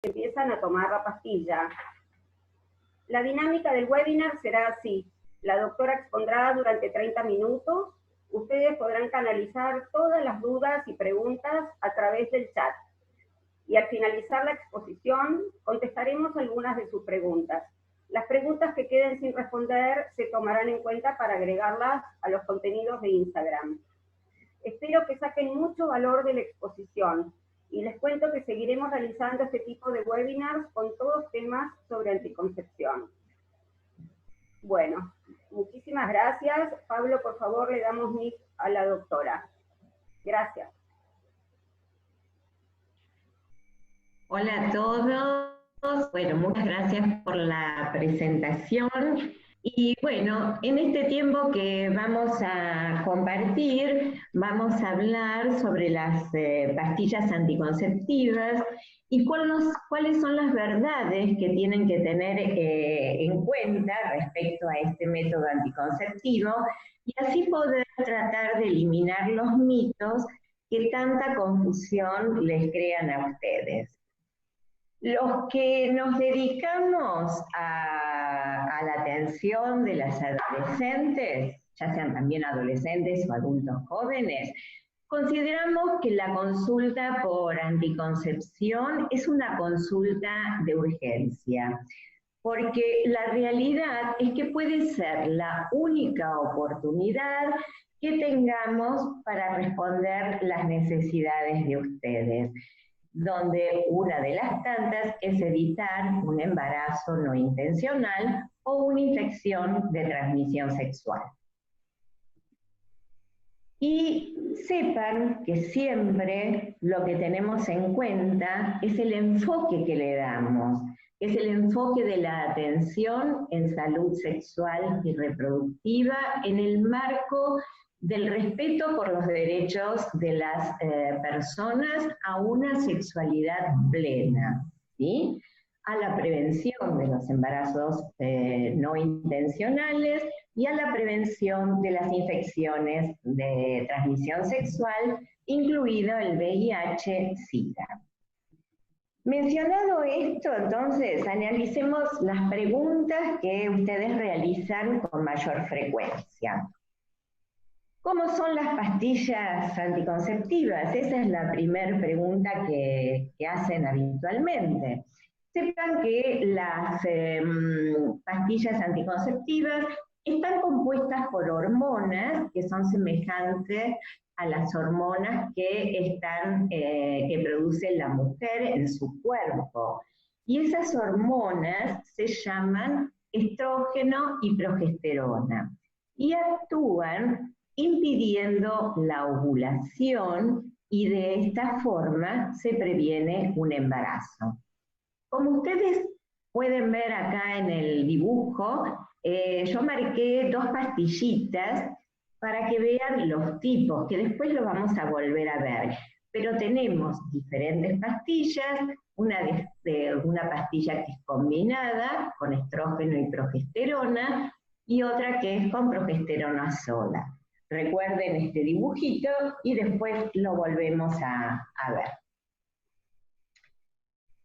empiezan a tomar la pastilla. La dinámica del webinar será así. La doctora expondrá durante 30 minutos. Ustedes podrán canalizar todas las dudas y preguntas a través del chat. Y al finalizar la exposición, contestaremos algunas de sus preguntas. Las preguntas que queden sin responder se tomarán en cuenta para agregarlas a los contenidos de Instagram. Espero que saquen mucho valor de la exposición y les cuento que seguiremos realizando este tipo de webinars con todos temas sobre anticoncepción. Bueno, muchísimas gracias. Pablo, por favor, le damos mic a la doctora. Gracias. Hola a todos. Bueno, muchas gracias por la presentación. Y bueno, en este tiempo que vamos a compartir, vamos a hablar sobre las pastillas anticonceptivas y cuáles son las verdades que tienen que tener en cuenta respecto a este método anticonceptivo y así poder tratar de eliminar los mitos que tanta confusión les crean a ustedes. Los que nos dedicamos a la atención de las adolescentes, ya sean también adolescentes o adultos jóvenes, consideramos que la consulta por anticoncepción es una consulta de urgencia, porque la realidad es que puede ser la única oportunidad que tengamos para responder las necesidades de ustedes, donde una de las tantas es evitar un embarazo no intencional o una infección de transmisión sexual. Y sepan que siempre lo que tenemos en cuenta es el enfoque que le damos, es el enfoque de la atención en salud sexual y reproductiva en el marco del respeto por los derechos de las personas a una sexualidad plena, ¿sí? A la prevención de los embarazos no intencionales y a la prevención de las infecciones de transmisión sexual, incluido el VIH-Sida. Mencionado esto, entonces, analicemos las preguntas que ustedes realizan con mayor frecuencia. ¿Cómo son las pastillas anticonceptivas? Esa es la primera pregunta que hacen habitualmente. Sepan que las pastillas anticonceptivas están compuestas por hormonas que son semejantes a las hormonas que produce la mujer en su cuerpo. Y esas hormonas se llaman estrógeno y progesterona y actúan impidiendo la ovulación y de esta forma se previene un embarazo. Como ustedes pueden ver acá en el dibujo, yo marqué dos pastillitas para que vean los tipos, que después lo vamos a volver a ver. Pero tenemos diferentes pastillas, una pastilla que es combinada con estrógeno y progesterona y otra que es con progesterona sola. Recuerden este dibujito y después lo volvemos a ver.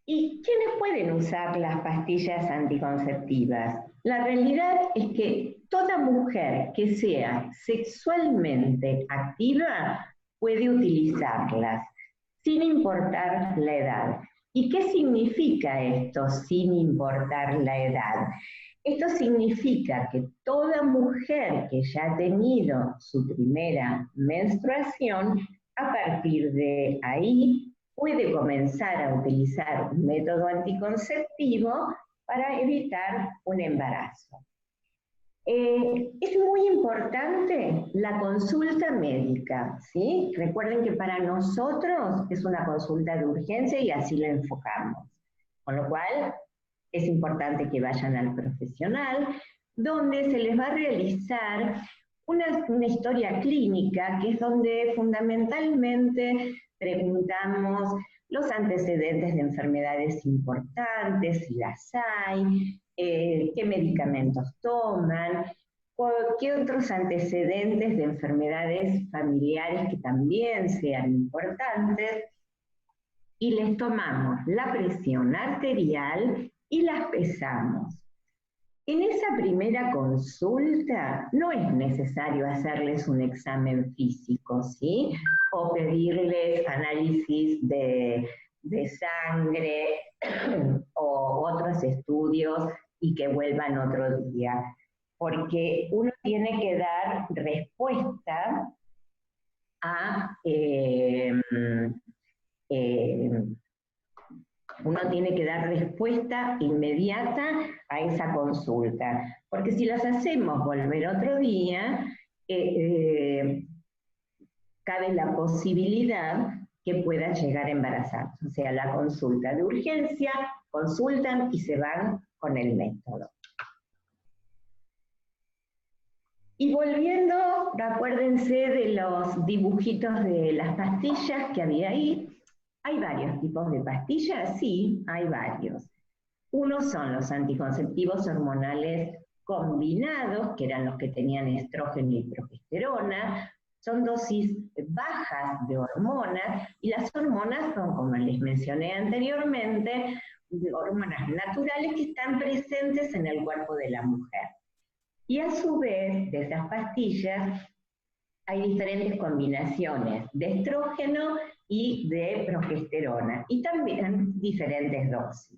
¿Y quiénes pueden usar las pastillas anticonceptivas? La realidad es que toda mujer que sea sexualmente activa puede utilizarlas, sin importar la edad. ¿Y qué significa esto, sin importar la edad? Esto significa que toda mujer que ya ha tenido su primera menstruación, a partir de ahí, puede comenzar a utilizar un método anticonceptivo para evitar un embarazo. Es muy importante la consulta médica, ¿sí? Recuerden que para nosotros es una consulta de urgencia y así lo enfocamos. Con lo cual, es importante que vayan al profesional, donde se les va a realizar una historia clínica, que es donde fundamentalmente preguntamos los antecedentes de enfermedades importantes, si las hay, qué medicamentos toman, qué otros antecedentes de enfermedades familiares que también sean importantes, y les tomamos la presión arterial y las pesamos. En esa primera consulta no es necesario hacerles un examen físico, ¿sí? O pedirles análisis de sangre o otros estudios y que vuelvan otro día, porque uno tiene que dar respuesta a uno tiene que dar respuesta inmediata a esa consulta, porque si las hacemos volver otro día, cabe la posibilidad que pueda llegar a embarazarse. O sea, la consulta de urgencia, consultan y se van con el método. Y volviendo, acuérdense de los dibujitos de las pastillas que había ahí. ¿Hay varios tipos de pastillas? Sí, hay varios. Unos son los anticonceptivos hormonales combinados, que eran los que tenían estrógeno y progesterona. Son dosis bajas de hormonas, y las hormonas son, como les mencioné anteriormente, hormonas naturales que están presentes en el cuerpo de la mujer. Y a su vez, de esas pastillas, hay diferentes combinaciones de estrógeno y de progesterona, y también diferentes dosis.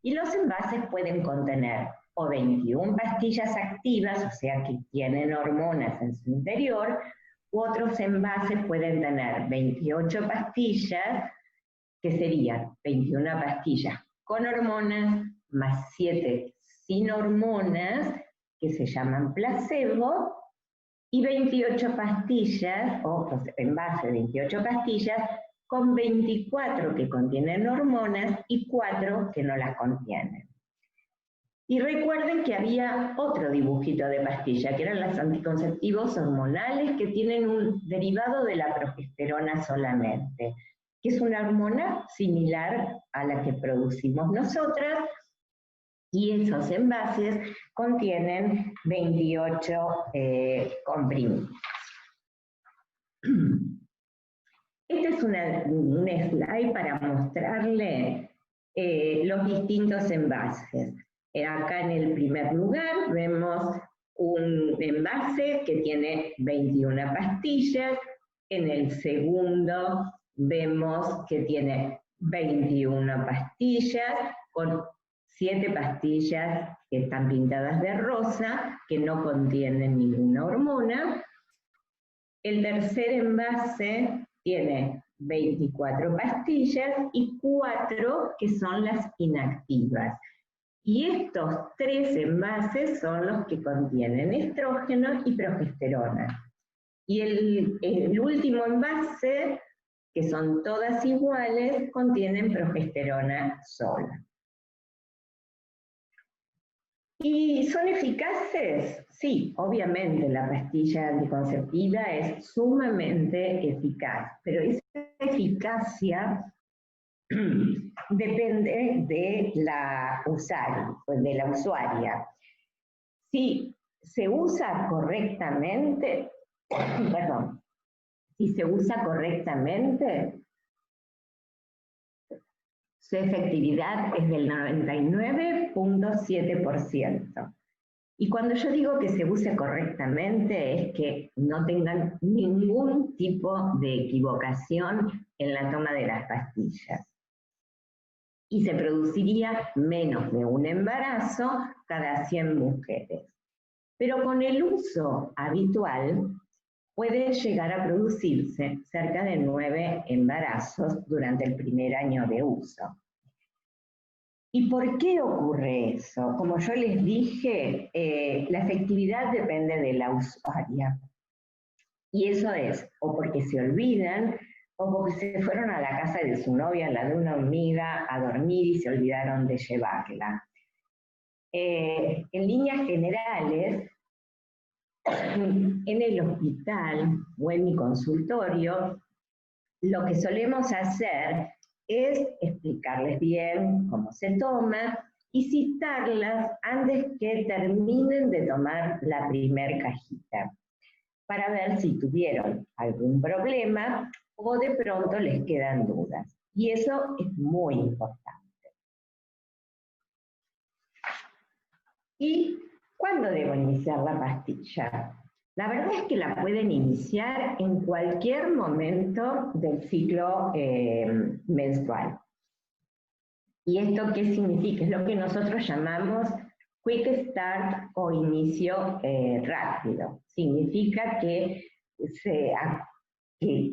Y los envases pueden contener o 21 pastillas activas, o sea que tienen hormonas en su interior, u otros envases pueden tener 28 pastillas, que serían 21 pastillas con hormonas, más 7 sin hormonas, que se llaman placebo, y 28 pastillas, o envases de 28 pastillas, con 24 que contienen hormonas y 4 que no las contienen. Y recuerden que había otro dibujito de pastilla, que eran los anticonceptivos hormonales que tienen un derivado de la progesterona solamente, que es una hormona similar a la que producimos nosotras, y esos envases contienen 28 comprimidos. Este es un slide para mostrarle los distintos envases. Acá en el primer lugar vemos un envase que tiene 21 pastillas, en el segundo vemos que tiene 21 pastillas, con 7 pastillas que están pintadas de rosa, que no contienen ninguna hormona. El tercer envase tiene 24 pastillas y 4 que son las inactivas. Y estos 3 envases son los que contienen estrógeno y progesterona. Y el último envase, que son todas iguales, contienen progesterona sola. ¿Y son eficaces? Sí, obviamente la pastilla anticonceptiva es sumamente eficaz, pero esa eficacia depende de la usuaria. Si se usa correctamente, perdón, si se usa correctamente, su efectividad es del 99.7%. Y cuando yo digo que se use correctamente, es que no tengan ningún tipo de equivocación en la toma de las pastillas. Y se produciría menos de un embarazo cada 100 mujeres. Pero con el uso habitual puede llegar a producirse cerca de 9 embarazos durante el primer año de uso. ¿Y por qué ocurre eso? Como yo les dije, la efectividad depende de la usuaria. Y eso es o porque se olvidan, o porque se fueron a la casa de su novia, la de una amiga, a dormir y se olvidaron de llevarla. En líneas generales, en el hospital o en mi consultorio, lo que solemos hacer es explicarles bien cómo se toma y citarlas antes que terminen de tomar la primer cajita, para ver si tuvieron algún problema o de pronto les quedan dudas. Y eso es muy importante. ¿Y cuándo debo iniciar la pastilla? La verdad es que la pueden iniciar en cualquier momento del ciclo menstrual. ¿Y esto qué significa? Es lo que nosotros llamamos quick start o inicio rápido. Significa que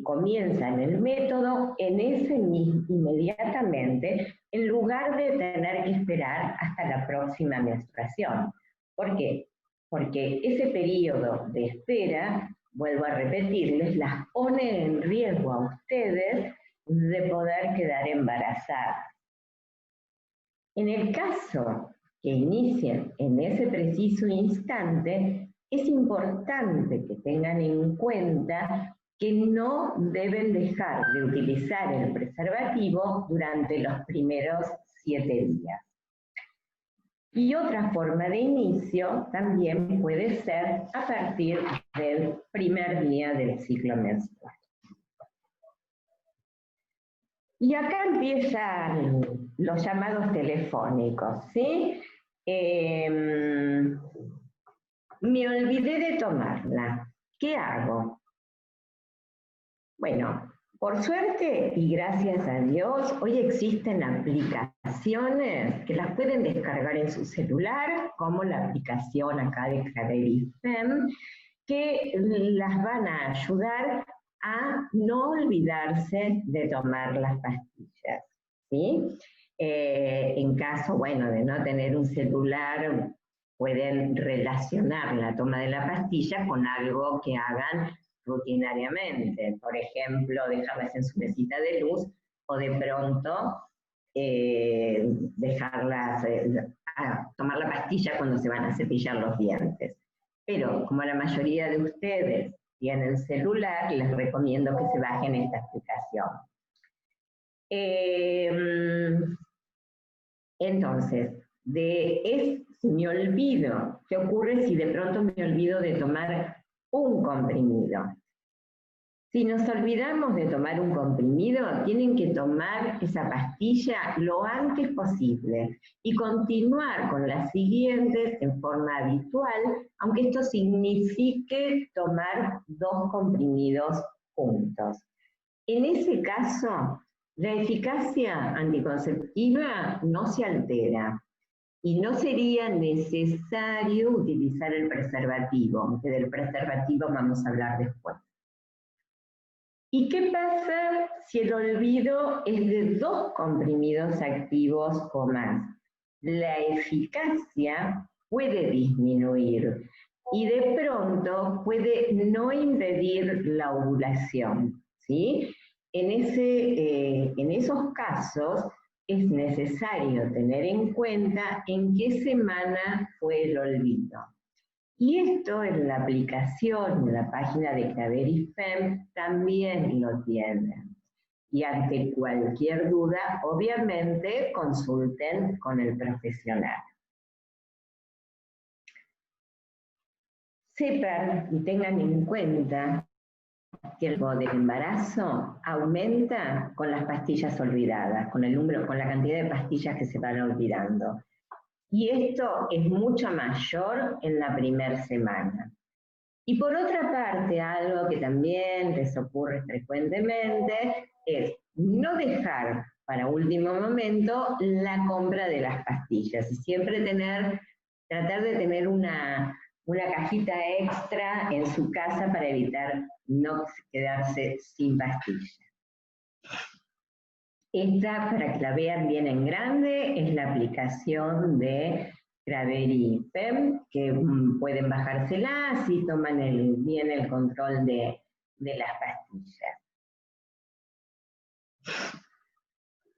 comienzan el método inmediatamente, en lugar de tener que esperar hasta la próxima menstruación. ¿Por qué? Porque ese periodo de espera, vuelvo a repetirles, las pone en riesgo a ustedes de poder quedar embarazadas. En el caso que inicien en ese preciso instante, es importante que tengan en cuenta que no deben dejar de utilizar el preservativo durante los primeros 7 días. Y otra forma de inicio también puede ser a partir del primer día del ciclo menstrual. Y acá empiezan los llamados telefónicos, ¿sí? Me olvidé de tomarla. ¿Qué hago? Bueno, por suerte y gracias a Dios, hoy existen aplicaciones que las pueden descargar en su celular, como la aplicación acá de Craveri Fem, que las van a ayudar a no olvidarse de tomar las pastillas, ¿sí? En caso, bueno, de no tener un celular, pueden relacionar la toma de la pastilla con algo que hagan rutinariamente. Por ejemplo, dejarlas en su mesita de luz o de pronto dejarlas tomar la pastilla cuando se van a cepillar los dientes. Pero como la mayoría de ustedes tienen celular, les recomiendo que se bajen esta aplicación. Entonces, si me olvido, ¿qué ocurre si de pronto me olvido de tomar un comprimido? Si nos olvidamos de tomar un comprimido, tienen que tomar esa pastilla lo antes posible y continuar con las siguientes en forma habitual, aunque esto signifique tomar 2 comprimidos juntos. En ese caso, la eficacia anticonceptiva no se altera y no sería necesario utilizar el preservativo, aunque del preservativo vamos a hablar después. ¿Y qué pasa si el olvido es de 2 comprimidos activos o más? La eficacia puede disminuir y de pronto puede no impedir la ovulación, ¿sí? En esos casos es necesario tener en cuenta en qué semana fue el olvido. Y esto en la aplicación, en la página de Craveri Fem, también lo tienen. Y ante cualquier duda, obviamente, consulten con el profesional. Sepan y tengan en cuenta que el riesgo del embarazo aumenta con las pastillas olvidadas, con la cantidad de pastillas que se van olvidando. Y esto es mucho mayor en la primera semana. Y por otra parte, algo que también les ocurre frecuentemente es no dejar para último momento la compra de las pastillas y siempre tratar de tener una cajita extra en su casa para evitar no quedarse sin pastillas. Esta, para que la vean bien en grande, es la aplicación de Craveri Fem, que pueden bajársela, así toman bien el control de las pastillas.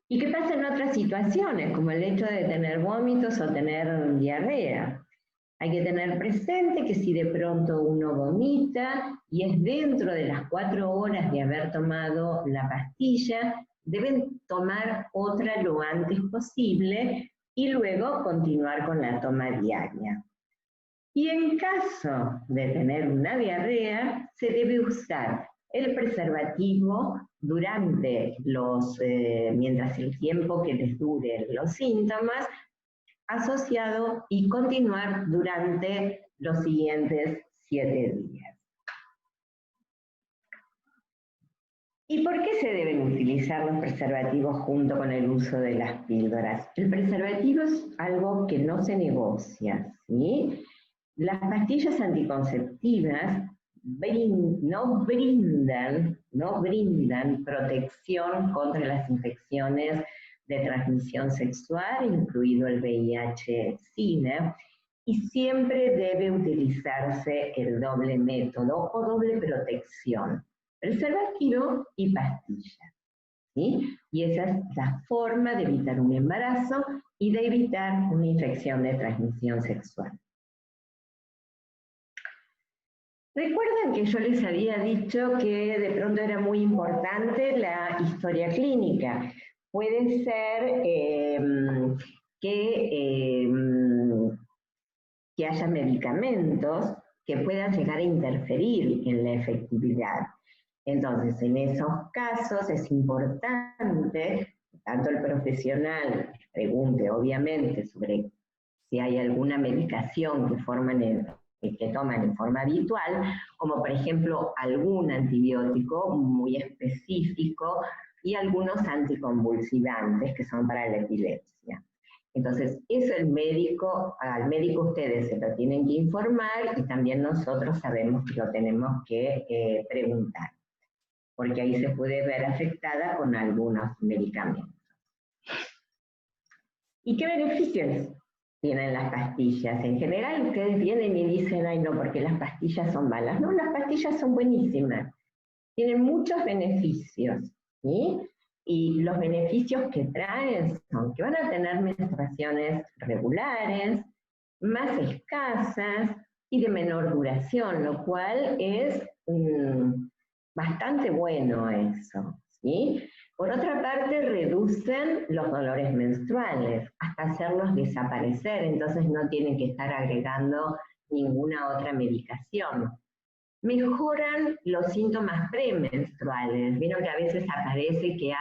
¿Y qué pasa en otras situaciones, como el hecho de tener vómitos o tener diarrea? Hay que tener presente que si de pronto uno vomita y es dentro de las 4 horas de haber tomado la pastilla, deben tomar otra lo antes posible y luego continuar con la toma diaria. Y en caso de tener una diarrea, se debe usar el preservativo durante mientras el tiempo que les duren los síntomas, asociado y continuar durante los siguientes 7 días. ¿Y por qué se deben utilizar los preservativos junto con el uso de las píldoras? El preservativo es algo que no se negocia, ¿sí? Las pastillas anticonceptivas no brindan protección contra las infecciones de transmisión sexual, incluido el VIH-Sida, y siempre debe utilizarse el doble método o doble protección, preservativo y pastilla, ¿sí? Y esa es la forma de evitar un embarazo y de evitar una infección de transmisión sexual. Recuerdan que yo les había dicho que de pronto era muy importante la historia clínica. Puede ser que haya medicamentos que puedan llegar a interferir en la efectividad. Entonces, en esos casos es importante, tanto el profesional pregunte, obviamente, sobre si hay alguna medicación que toman en forma habitual, como por ejemplo algún antibiótico muy específico y algunos anticonvulsivantes que son para la epilepsia. Entonces, eso al médico ustedes se lo tienen que informar y también nosotros sabemos que lo tenemos que preguntar, porque ahí se puede ver afectada con algunos medicamentos. ¿Y qué beneficios tienen las pastillas? En general ustedes vienen y dicen, ay no, porque las pastillas son malas. No, las pastillas son buenísimas. Tienen muchos beneficios, ¿sí? Y los beneficios que traen son que van a tener menstruaciones regulares, más escasas y de menor duración, lo cual es bastante bueno eso, ¿sí? Por otra parte, reducen los dolores menstruales hasta hacerlos desaparecer, entonces no tienen que estar agregando ninguna otra medicación. Mejoran los síntomas premenstruales. Vieron que a veces aparece que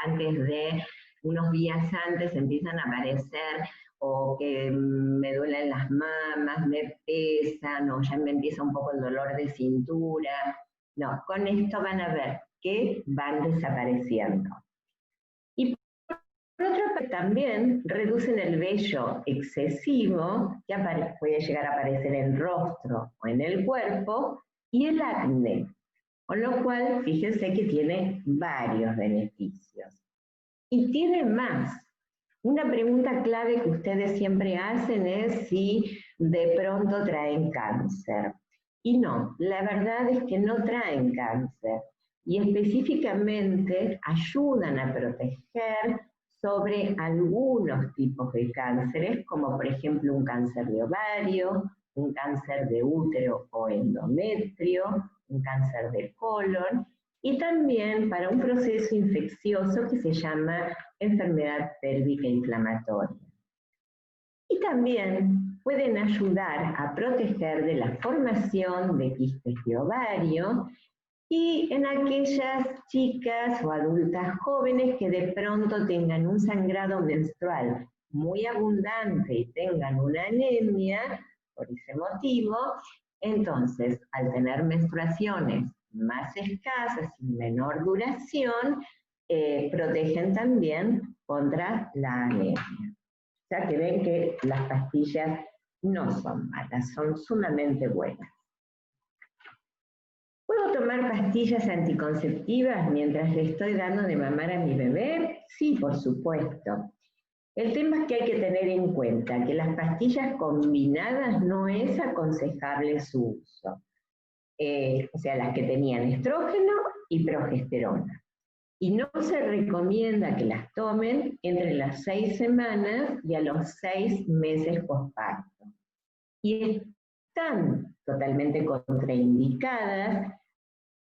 unos días antes empiezan a aparecer o que me duelen las mamas, me pesan o ya me empieza un poco el dolor de cintura. No, con esto van a ver que van desapareciendo. Y por otra parte también reducen el vello excesivo que puede llegar a aparecer en el rostro o en el cuerpo y el acné, con lo cual fíjense que tiene varios beneficios. Y tiene más. Una pregunta clave que ustedes siempre hacen es si de pronto traen cáncer. Y no, la verdad es que no traen cáncer. Y específicamente ayudan a proteger sobre algunos tipos de cánceres, como por ejemplo un cáncer de ovario, un cáncer de útero o endometrio, un cáncer de colon, y también para un proceso infeccioso que se llama enfermedad pélvica inflamatoria. Y también pueden ayudar a proteger de la formación de quistes de ovario y en aquellas chicas o adultas jóvenes que de pronto tengan un sangrado menstrual muy abundante y tengan una anemia, por ese motivo, entonces al tener menstruaciones más escasas y menor duración, protegen también contra la anemia. O sea que ven que las pastillas no son malas, son sumamente buenas. ¿Puedo tomar pastillas anticonceptivas mientras le estoy dando de mamar a mi bebé? Sí, por supuesto. El tema es que hay que tener en cuenta que las pastillas combinadas no es aconsejable su uso. O sea, las que tenían estrógeno y progesterona. Y no se recomienda que las tomen entre las 6 semanas y a los 6 meses posparto. Y están totalmente contraindicadas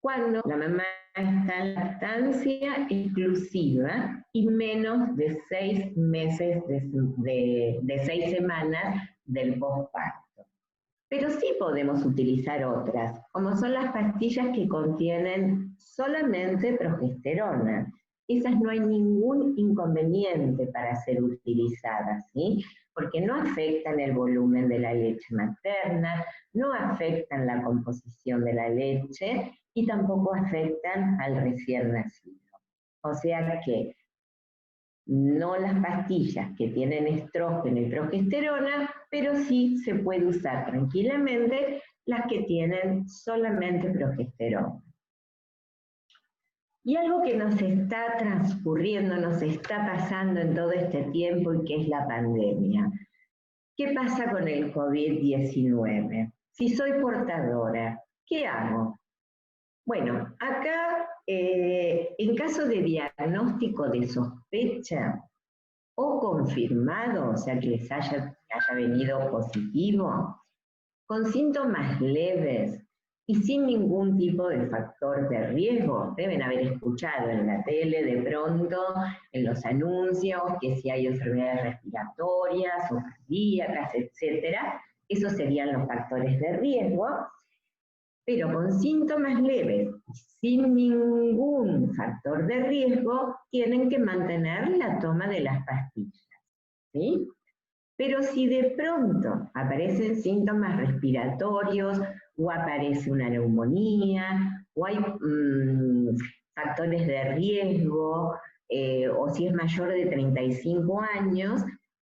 cuando la mamá está en lactancia exclusiva y menos de 6 meses de 6 semanas del posparto. Pero sí podemos utilizar otras, como son las pastillas que contienen solamente progesterona. Esas no hay ningún inconveniente para ser utilizadas, ¿sí? Porque no afectan el volumen de la leche materna, no afectan la composición de la leche y tampoco afectan al recién nacido. O sea que no las pastillas que tienen estrógeno y progesterona, pero sí se puede usar tranquilamente las que tienen solamente progesterona. Y algo que nos está transcurriendo, nos está pasando en todo este tiempo y que es la pandemia. ¿Qué pasa con el COVID-19? Si soy portadora, ¿qué hago? Bueno, acá, en caso de diagnóstico de sospecha o confirmado, o sea que les haya venido positivo, con síntomas leves y sin ningún tipo de factor de riesgo, deben haber escuchado en la tele de pronto, en los anuncios, que si hay enfermedades respiratorias o cardíacas, etcétera, esos serían los factores de riesgo, pero con síntomas leves y sin ningún factor de riesgo, tienen que mantener la toma de las pastillas, ¿sí? Pero si de pronto aparecen síntomas respiratorios o aparece una neumonía o hay factores de riesgo o si es mayor de 35 años,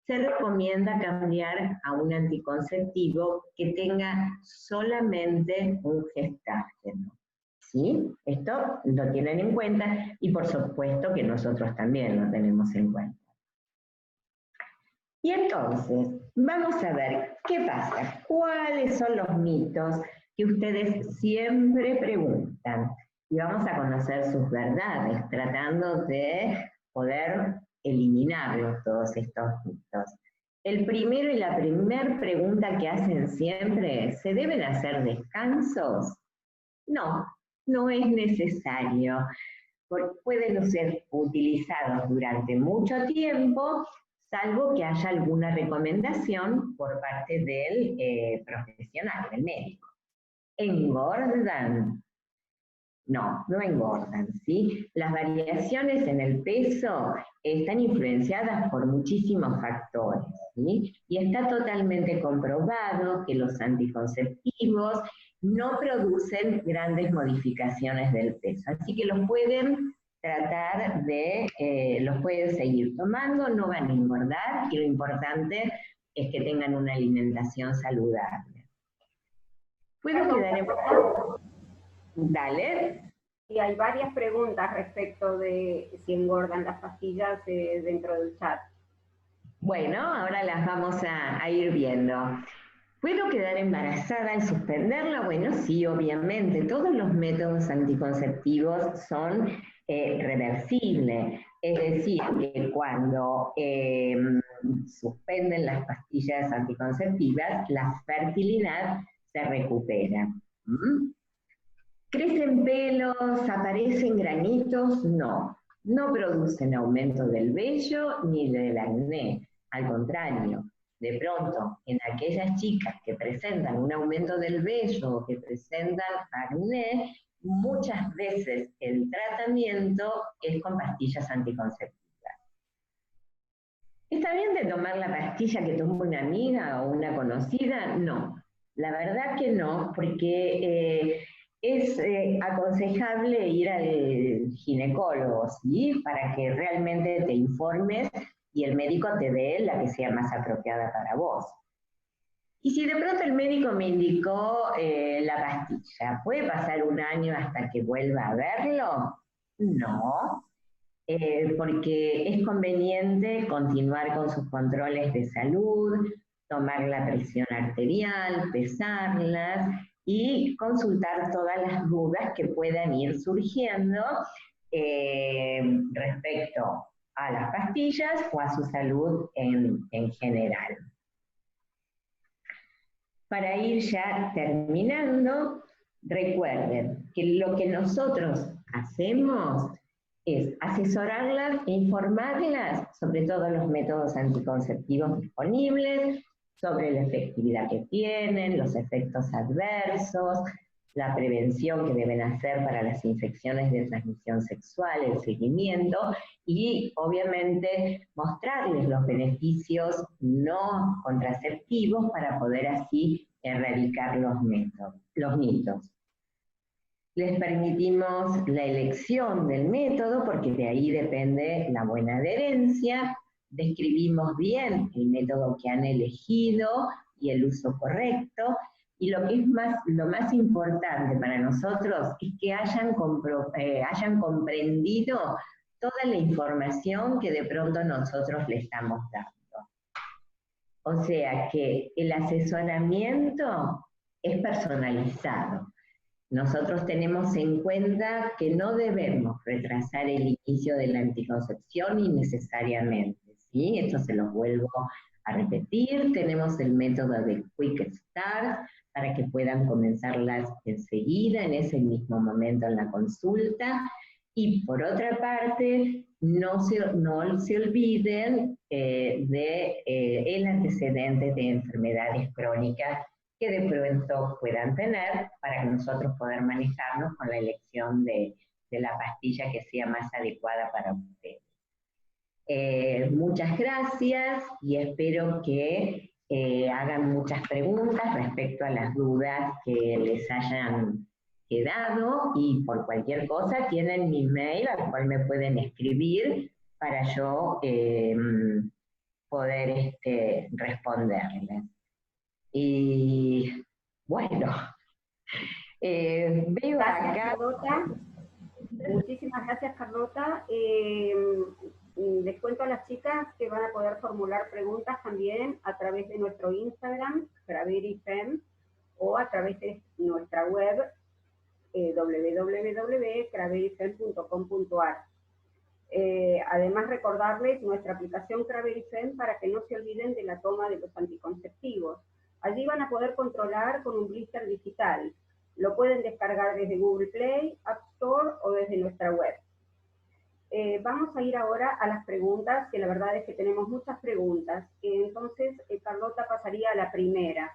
se recomienda cambiar a un anticonceptivo que tenga solamente un gestágeno. ¿Sí? Esto lo tienen en cuenta y por supuesto que nosotros también lo tenemos en cuenta. Y entonces, vamos a ver qué pasa, cuáles son los mitos que ustedes siempre preguntan. Y vamos a conocer sus verdades, tratando de poder eliminarlos todos estos mitos. El primero y la primera pregunta que hacen siempre, ¿se deben hacer descansos? No, no es necesario, porque pueden ser utilizados durante mucho tiempo, salvo que haya alguna recomendación por parte del profesional, del médico. ¿Engordan? No, no engordan, ¿sí? Las variaciones en el peso están influenciadas por muchísimos factores, ¿sí? Y está totalmente comprobado que los anticonceptivos no producen grandes modificaciones del peso, así que los pueden tratar de, los pueden seguir tomando, no van a engordar, y lo importante es que tengan una alimentación saludable. ¿Puedo quedar en... Dale. Y hay varias preguntas respecto de si engordan las pastillas dentro del chat. Bueno, ahora las vamos a ir viendo. ¿Puedo quedar embarazada y suspenderla? Bueno, sí, obviamente. Todos los métodos anticonceptivos son reversibles. Es decir, que cuando suspenden las pastillas anticonceptivas, la fertilidad se recupera. ¿Crecen pelos? ¿Aparecen granitos? No. No producen aumento del vello ni del acné. Al contrario, de pronto, en aquellas chicas que presentan un aumento del vello o que presentan acné, muchas veces el tratamiento es con pastillas anticonceptivas. ¿Está bien de tomar la pastilla que tomó una amiga o una conocida? No. La verdad que no, porque es aconsejable ir al ginecólogo, ¿sí? Para que realmente te informes y el médico te dé la que sea más apropiada para vos. Y si de pronto el médico me indicó la pastilla, ¿puede pasar un año hasta que vuelva a verlo? No, porque es conveniente continuar con sus controles de salud, tomar la presión arterial, pesarlas y consultar todas las dudas que puedan ir surgiendo respecto a las pastillas o a su salud en general. Para ir ya terminando, recuerden que lo que nosotros hacemos es asesorarlas e informarlas sobre todos los métodos anticonceptivos disponibles, sobre la efectividad que tienen, los efectos adversos, la prevención que deben hacer para las infecciones de transmisión sexual, el seguimiento, y obviamente mostrarles los beneficios no contraceptivos para poder así erradicar los mitos. Les permitimos la elección del método porque de ahí depende la buena adherencia. Describimos bien el método que han elegido y el uso correcto. Y lo que es lo más importante para nosotros es que hayan comprendido toda la información que de pronto nosotros le estamos dando. O sea que el asesoramiento es personalizado. Nosotros tenemos en cuenta que no debemos retrasar el inicio de la anticoncepción innecesariamente, ¿sí? Esto se los vuelvo a repetir. Tenemos el método de Quick Start para que puedan comenzarlas enseguida, en ese mismo momento en la consulta. Y por otra parte, no se olviden del antecedente de enfermedades crónicas que de pronto puedan tener para que nosotros poder manejarnos con la elección de la pastilla que sea más adecuada para ustedes. Muchas gracias y espero que hagan muchas preguntas respecto a las dudas que les hayan quedado, y por cualquier cosa tienen mi mail al cual me pueden escribir para yo poder responderles. Y bueno, veo Gracias, acá... Carlota. Muchísimas gracias, Carlota. Les cuento a las chicas que van a poder formular preguntas también a través de nuestro Instagram, CraveriFem, o a través de nuestra web, www.craverifem.com.ar. Además, recordarles nuestra aplicación CraveriFem para que no se olviden de la toma de los anticonceptivos. Allí van a poder controlar con un blister digital. Lo pueden descargar desde Google Play, App Store o desde nuestra web. Vamos a ir ahora a las preguntas, que la verdad es que tenemos muchas preguntas. Entonces, Carlota pasaría a la primera.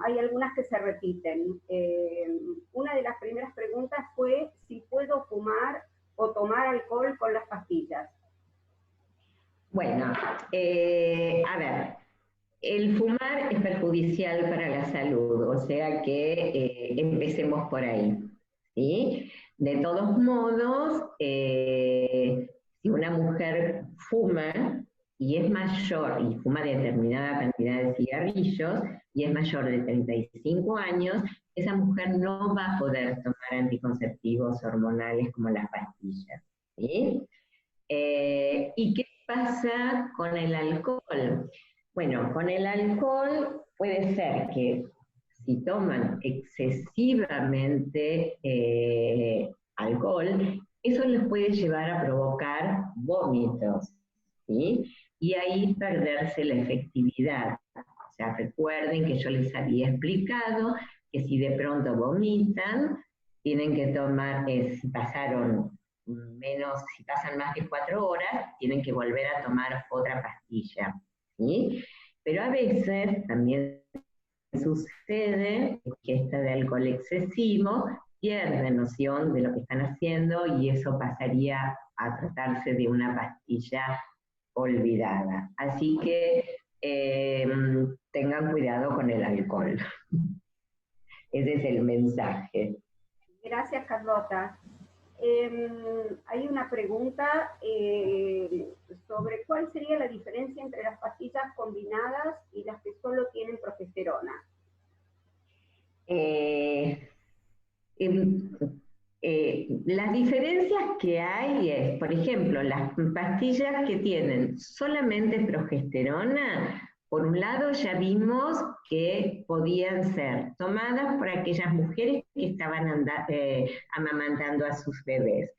Hay algunas que se repiten. Una de las primeras preguntas fue si puedo fumar o tomar alcohol con las pastillas. Bueno, a ver, el fumar es perjudicial para la salud, o sea que empecemos por ahí, ¿sí? De todos modos, si una mujer fuma y es mayor, y fuma determinada cantidad de cigarrillos, y es mayor de 35 años, esa mujer no va a poder tomar anticonceptivos hormonales como las pastillas, ¿sí? ¿Y qué pasa con el alcohol? Bueno, con el alcohol puede ser que si toman excesivamente alcohol, eso les puede llevar a provocar vómitos, ¿sí? Y ahí perderse la efectividad. O sea, recuerden que yo les había explicado que si de pronto vomitan, tienen que tomar, si pasan más de 4 horas, tienen que volver a tomar otra pastilla, ¿sí? Pero a veces también sucede que esta de alcohol excesivo pierde noción de lo que están haciendo y eso pasaría a tratarse de una pastilla olvidada. Así que tengan cuidado con el alcohol. Ese es el mensaje. Gracias, Carlota. Hay una pregunta sobre cuál sería la diferencia entre las pastillas combinadas y las que solo tienen progesterona. Las diferencias que hay es, por ejemplo, las pastillas que tienen solamente progesterona, por un lado ya vimos que podían ser tomadas por aquellas mujeres que estaban amamantando a sus bebés.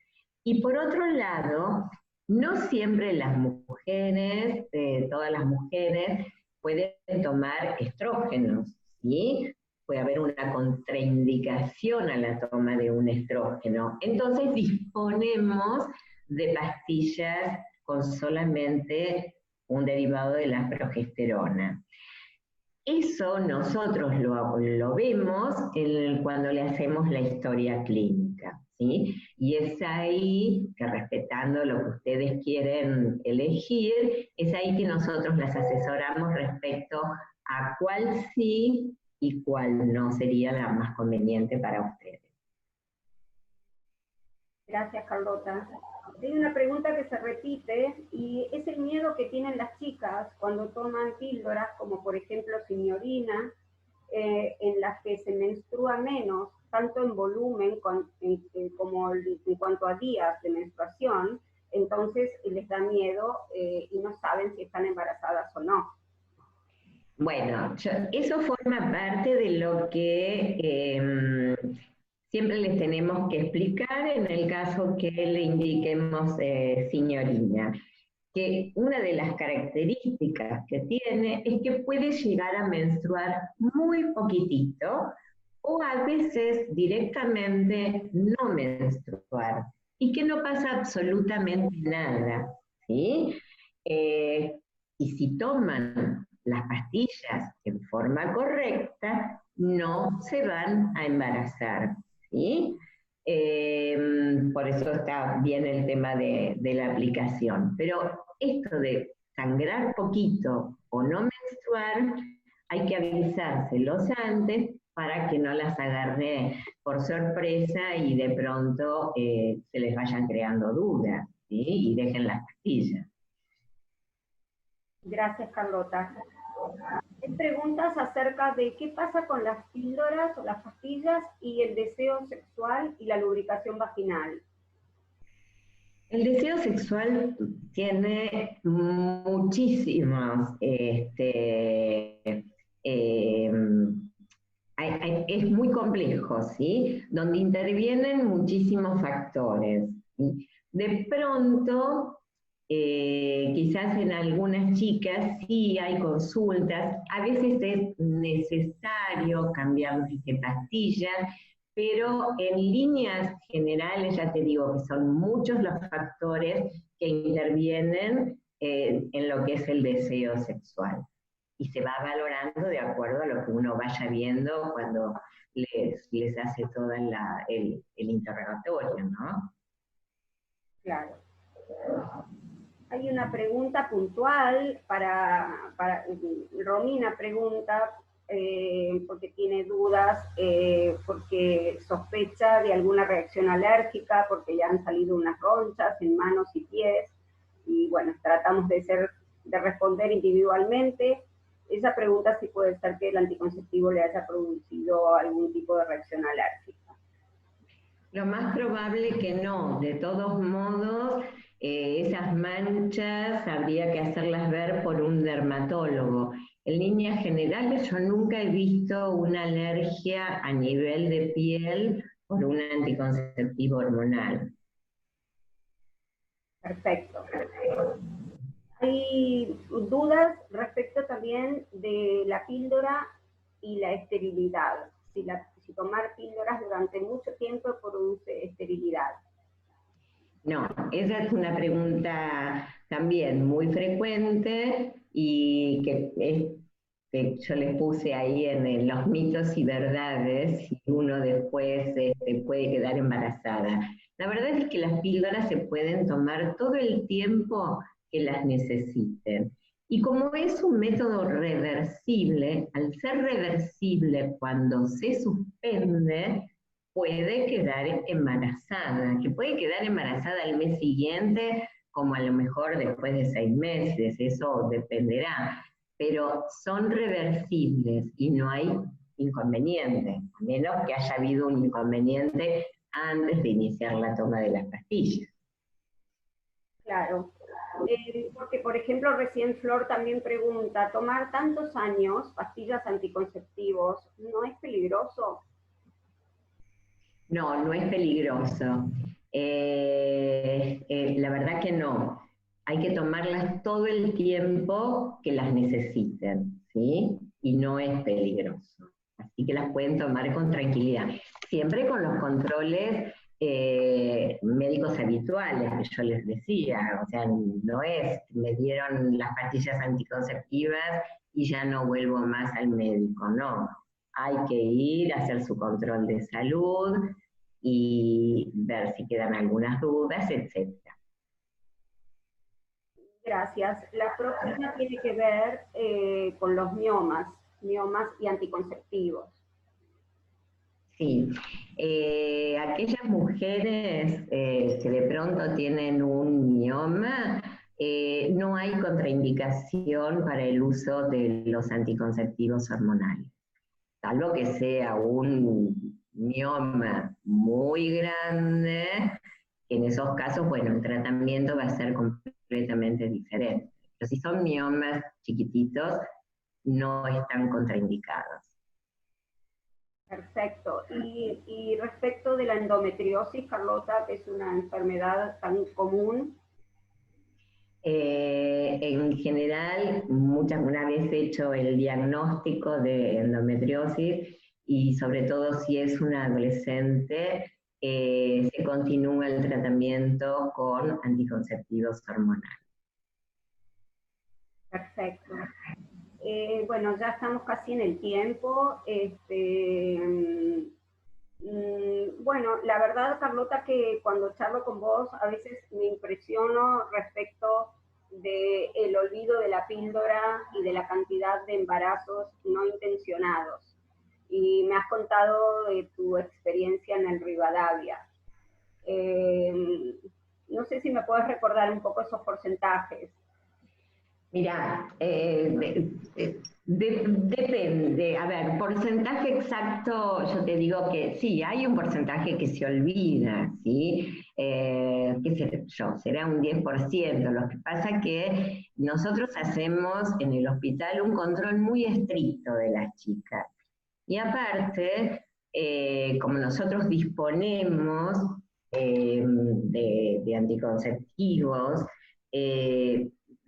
Y por otro lado, no siempre las mujeres, todas las mujeres, pueden tomar estrógenos, ¿sí? Puede haber una contraindicación a la toma de un estrógeno. Entonces disponemos de pastillas con solamente un derivado de la progesterona. Eso nosotros lo vemos cuando le hacemos la historia clínica, ¿sí? Y es ahí que, respetando lo que ustedes quieren elegir, es ahí que nosotros las asesoramos respecto a cuál sí y cuál no sería la más conveniente para ustedes. Gracias, Carlota. Hay una pregunta que se repite y es el miedo que tienen las chicas cuando toman píldoras, como por ejemplo Signorina, en las que se menstrua menos, tanto en volumen como en cuanto a días de menstruación, entonces les da miedo y no saben si están embarazadas o no. Bueno, eso forma parte de lo que siempre les tenemos que explicar en el caso que le indiquemos Signorina, que una de las características que tiene es que puede llegar a menstruar muy poquitito o a veces directamente no menstruar y que no pasa absolutamente nada, ¿sí? Y si toman las pastillas en forma correcta, no se van a embarazar, ¿sí? Por eso está bien el tema de la aplicación. Pero esto de sangrar poquito o no menstruar, hay que avisárselos antes para que no las agarre por sorpresa y de pronto se les vayan creando dudas, ¿sí? Y dejen las pastillas. Gracias, Carlota. Hay preguntas acerca de qué pasa con las píldoras o las pastillas y el deseo sexual y la lubricación vaginal. El deseo sexual tiene muchísimos, es muy complejo, ¿sí? Donde intervienen muchísimos factores, ¿sí? De pronto, quizás en algunas chicas sí hay consultas, a veces es necesario cambiar de pastillas, pero en líneas generales ya te digo que son muchos los factores que intervienen en lo que es el deseo sexual. Y se va valorando de acuerdo a lo que uno vaya viendo cuando les hace todo el interrogatorio, ¿no? Claro. Hay una pregunta puntual para Romina pregunta, porque tiene dudas, porque sospecha de alguna reacción alérgica, porque ya han salido unas ronchas en manos y pies, y bueno, tratamos de responder individualmente. Esa pregunta sí puede ser que el anticonceptivo le haya producido algún tipo de reacción alérgica. Lo más probable que no, de todos modos, esas manchas habría que hacerlas ver por un dermatólogo. En líneas generales yo nunca he visto una alergia a nivel de piel por un anticonceptivo hormonal. Perfecto. Hay dudas respecto también de la píldora y la esterilidad. Si tomar píldoras durante mucho tiempo produce esterilidad. No, esa es una pregunta también muy frecuente y que yo les puse ahí en los mitos y verdades, y uno después puede quedar embarazada. La verdad es que las píldoras se pueden tomar todo el tiempo que las necesiten. Y como es un método reversible, al ser reversible cuando se suspende, puede quedar embarazada, que puede quedar embarazada al mes siguiente, como a lo mejor después de 6 meses, eso dependerá, pero son reversibles y no hay inconveniente, a menos que haya habido un inconveniente antes de iniciar la toma de las pastillas. Claro, porque por ejemplo recién Flor también pregunta, ¿tomar tantos años pastillas anticonceptivos no es peligroso? No, no es peligroso. La verdad que no. Hay que tomarlas todo el tiempo que las necesiten, ¿sí? Y no es peligroso. Así que las pueden tomar con tranquilidad. Siempre con los controles médicos habituales, que yo les decía, o sea, no es, me dieron las pastillas anticonceptivas y ya no vuelvo más al médico, no. Hay que ir a hacer su control de salud y ver si quedan algunas dudas, etc. Gracias. La próxima tiene que ver con los miomas y anticonceptivos. Sí, aquellas mujeres que de pronto tienen un mioma, no hay contraindicación para el uso de los anticonceptivos hormonales, salvo que sea un mioma muy grande, en esos casos, bueno, el tratamiento va a ser completamente diferente. Pero si son miomas chiquititos, no están contraindicados. Perfecto. Y respecto de la endometriosis, Carlota, que es una enfermedad tan común. En general, una vez hecho el diagnóstico de endometriosis, y sobre todo si es una adolescente, se continúa el tratamiento con anticonceptivos hormonales. Perfecto. Bueno, ya estamos casi en el tiempo. Bueno, la verdad, Carlota, que cuando charlo con vos, a veces me impresiono respecto del olvido de la píldora y de la cantidad de embarazos no intencionados. Y me has contado de tu experiencia en el Rivadavia. No sé si me puedes recordar un poco esos porcentajes. Mirá, depende. A ver, porcentaje exacto, yo te digo que sí, hay un porcentaje que se olvida, ¿sí? Qué sé yo, será un 10%. Lo que pasa es que nosotros hacemos en el hospital un control muy estricto de las chicas. Y aparte, como nosotros disponemos de anticonceptivos,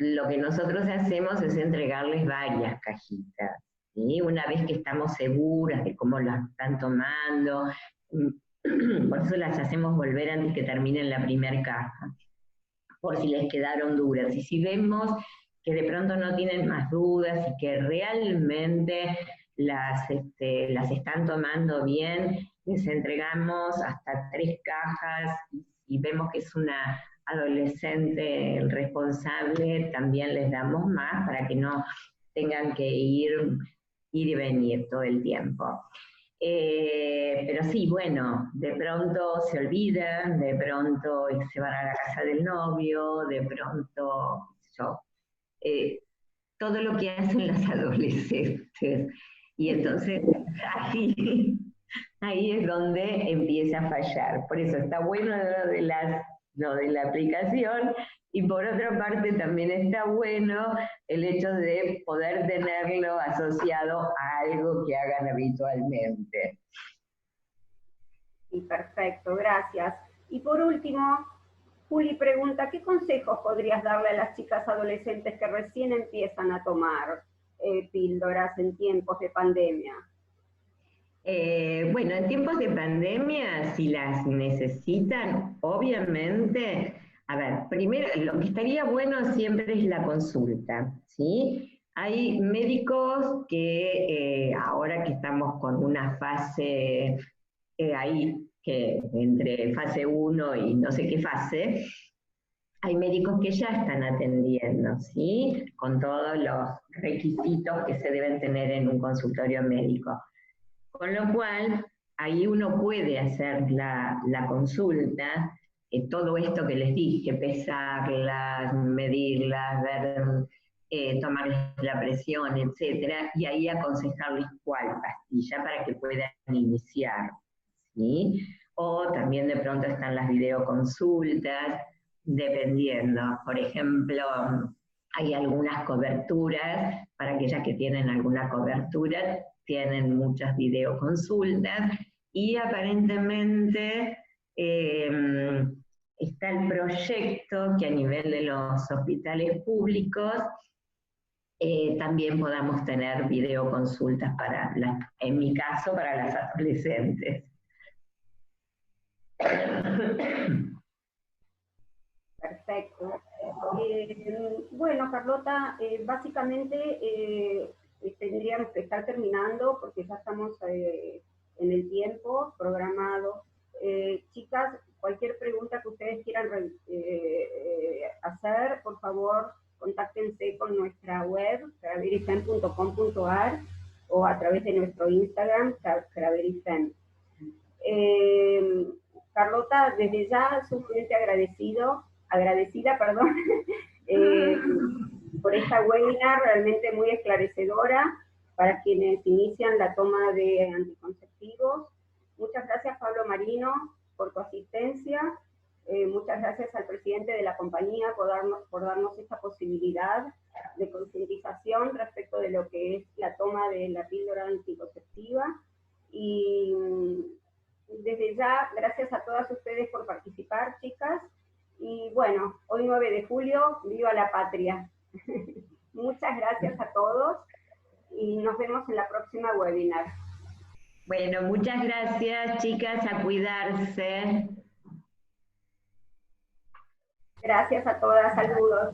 lo que nosotros hacemos es entregarles varias cajitas, ¿sí? Una vez que estamos seguras de cómo las están tomando, por eso las hacemos volver antes que terminen la primera caja, por si les quedaron duras. Y si vemos que de pronto no tienen más dudas y que realmente las están tomando bien, les entregamos hasta 3 cajas y vemos que es una adolescente responsable, también les damos más para que no tengan que ir y venir todo el tiempo. Pero sí, bueno, de pronto se olvidan, de pronto se van a la casa del novio, de pronto, todo lo que hacen las adolescentes. Y entonces ahí es donde empieza a fallar. Por eso está bueno lo de la aplicación, y por otra parte también está bueno el hecho de poder tenerlo asociado a algo que hagan habitualmente. Sí, perfecto, gracias. Y por último, Juli pregunta, ¿qué consejos podrías darle a las chicas adolescentes que recién empiezan a tomar píldoras en tiempos de pandemia? Bueno, en tiempos de pandemia, si las necesitan, obviamente, a ver, primero, lo que estaría bueno siempre es la consulta, ¿sí? Hay médicos que ahora que estamos con una fase ahí, que entre fase 1 y no sé qué fase, hay médicos que ya están atendiendo, ¿sí? Con todos los requisitos que se deben tener en un consultorio médico. Con lo cual, ahí uno puede hacer la consulta, todo esto que les dije, pesarlas, medirlas, ver, tomarles la presión, etcétera, y ahí aconsejarles cuál pastilla para que puedan iniciar, ¿sí? O también de pronto están las videoconsultas, dependiendo. Por ejemplo, hay algunas coberturas, para aquellas que tienen alguna cobertura, tienen muchas videoconsultas, y aparentemente está el proyecto que a nivel de los hospitales públicos también podamos tener videoconsultas en mi caso, para las adolescentes. Perfecto. Bueno, Carlota, básicamente tendríamos que estar terminando porque ya estamos en el tiempo programado. Chicas, cualquier pregunta que ustedes quieran hacer, por favor, contáctense con nuestra web, craverifem.com.ar, o a través de nuestro Instagram, craverifem. Carlota, desde ya sumamente agradecida, perdón, por esta webinar realmente muy esclarecedora para quienes inician la toma de anticonceptivos. Muchas gracias, Pablo Marino, por tu asistencia. Muchas gracias al presidente de la compañía por darnos esta posibilidad de concientización respecto de lo que es la toma de la píldora anticonceptiva. Y desde ya, gracias a todas ustedes por participar, chicas. Y bueno, hoy 9 de julio, ¡viva la patria! Muchas gracias a todos y nos vemos en la próxima webinar. Bueno, muchas gracias, chicas, a cuidarse. Gracias a todas, saludos.